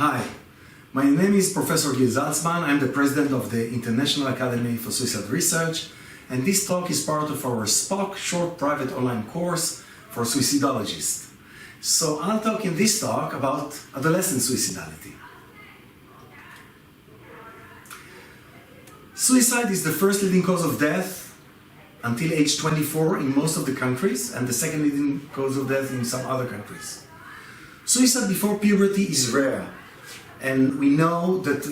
Hi, my name is Professor Zalsman. I'm the president of the International Academy for Suicide Research, and this talk is part of our SPOC short private online course for suicidologists. So I'll talk in this talk about adolescent suicidality. Suicide is the first leading cause of death until age 24 in most of the countries, and the second leading cause of death in some other countries. Suicide before puberty is rare, and we know that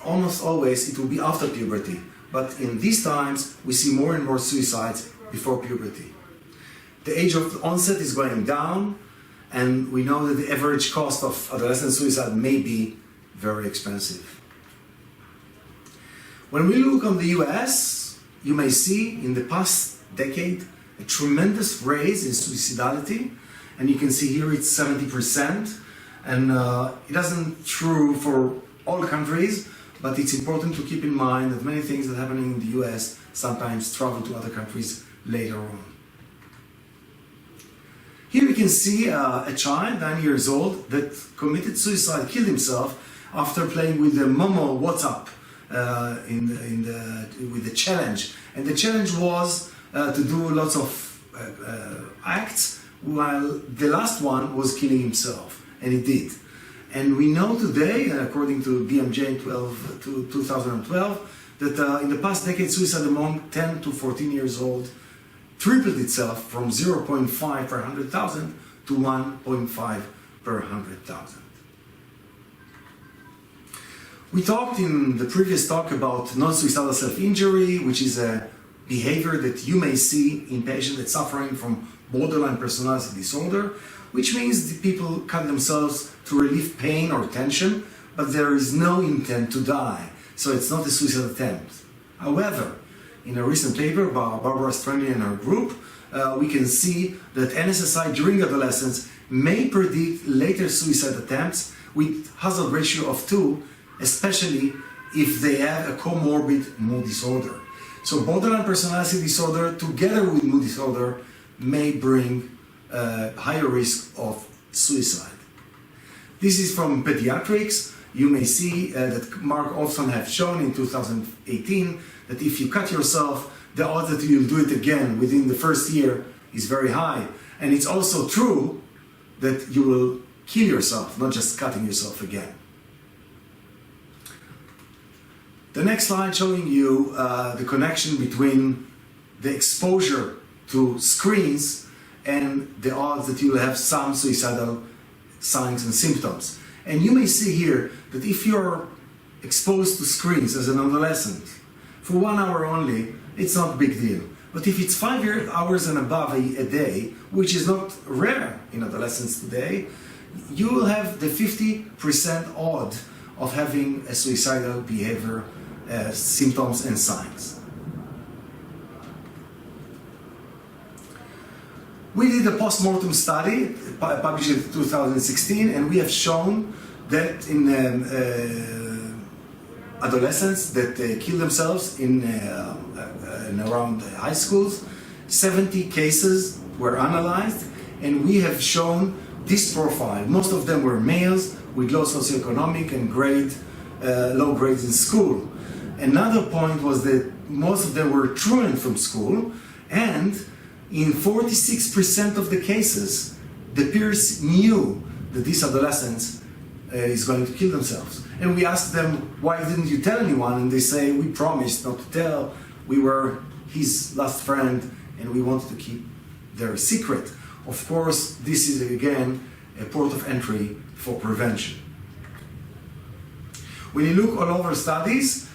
almost always it will be after puberty. But in these times, we see more and more suicides before puberty. The age of onset is going down, and we know that the average cost of adolescent suicide may be very expensive. When we look on the US, you may see in the past decade a tremendous rise in suicidality, and you can see here it's 70%, and it isn't true for all countries, but it's important to keep in mind that many things that are happening in the US sometimes travel to other countries later on. Here you can see a child, 9 years old, that committed suicide, killed himself after playing with the Momo WhatsApp with the challenge. And the challenge was to do lots of acts, while the last one was killing himself, and he did. And we know today, according to BMJ 2012, that in the past decade, suicide among 10 to 14 years old tripled itself from 0.5 per 100,000 to 1.5 per 100,000. We talked in the previous talk about non-suicidal self-injury, which is a behavior that you may see in patients that are suffering from borderline personality disorder, which means the people cut themselves to relieve pain or tension, but there is no intent to die, so it's not a suicide attempt. However, in a recent paper by Barbara Strangely and her group, we can see that NSSI during adolescence may predict later suicide attempts with hazard ratio of 2, especially if they have a comorbid mood disorder. So borderline personality disorder together with mood disorder may bring higher risk of suicide. This is from pediatrics. You may see that Mark Olson have shown in 2018 that if you cut yourself, the odds that you'll do it again within the first year is very high. And it's also true that you will kill yourself, not just cutting yourself again. The next slide showing you the connection between the exposure to screens and the odds that you will have some suicidal signs and symptoms. And you may see here that if you're exposed to screens as an adolescent for 1 hour only, it's not a big deal. But if it's 5 hours and above a day, which is not rare in adolescents today, you will have the 50% odd of having a suicidal behavior, symptoms and signs. We did a postmortem study published in 2016, and we have shown that in adolescents that kill themselves in around high schools, 70 cases were analyzed, and we have shown this profile. Most of them were males with low socioeconomic and low grades in school. Another point was that most of them were truant from school, and in 46% of the cases, the peers knew that these adolescents is going to kill themselves. And we asked them, why didn't you tell anyone? And they say, we promised not to tell. We were his last friend, and we wanted to keep their secret. Of course, this is, again, a port of entry for prevention. When you look all over studies,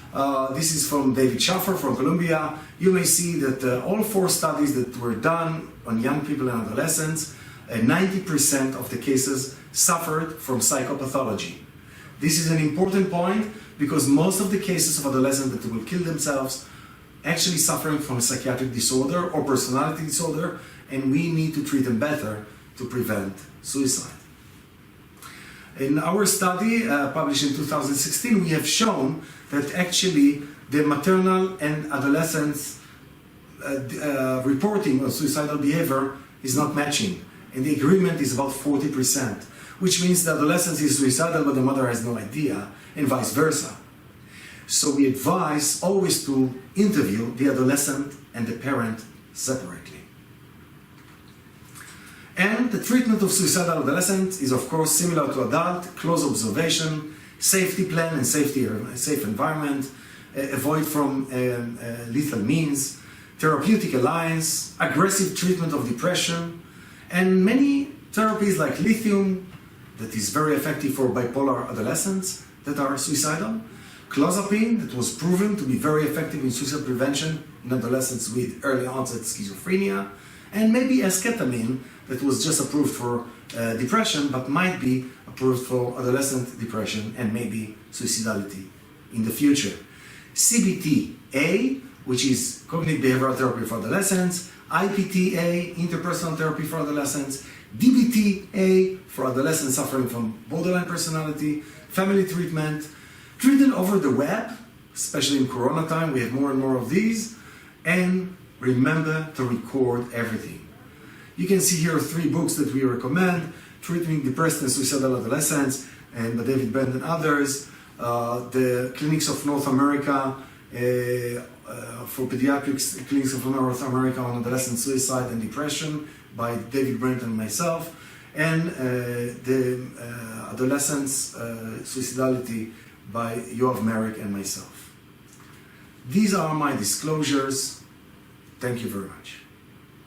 this is from David Schaffer from Columbia. You may see that all 4 studies that were done on young people and adolescents, 90% of the cases suffered from psychopathology. This is an important point because most of the cases of adolescents that will kill themselves actually suffering from a psychiatric disorder or personality disorder, and we need to treat them better to prevent suicide. In our study published in 2016, we have shown that actually the maternal and adolescents reporting of suicidal behavior is not matching. and the agreement is about 40%, which means the adolescent is suicidal but the mother has no idea, and vice versa. So we advise always to interview the adolescent and the parent separately. And the treatment of suicidal adolescents is of course similar to adult: close observation, safety plan and safe environment, avoid from lethal means, therapeutic alliance, aggressive treatment of depression, and many therapies like lithium, that is very effective for bipolar adolescents that are suicidal, clozapine, that was proven to be very effective in suicide prevention in adolescents with early onset schizophrenia, and maybe esketamine, that was just approved for depression, but might be approved for adolescent depression and maybe suicidality in the future. CBT-A, which is cognitive behavioral therapy for adolescents, IPT-A, interpersonal therapy for adolescents, DBT-A for adolescents suffering from borderline personality, family treatment, treated over the web, especially in Corona time, we have more and more of these, and remember to record everything. You can see here 3 books that we recommend: Treating Depressed and Suicidal Adolescents, and by David Brent and others, the Clinics of North America, for Pediatrics, Clinics of North America on Adolescent Suicide and Depression by David Brent and myself, and the Adolescents Suicidality by Yoav Merrick and myself. These are my disclosures. Thank you very much.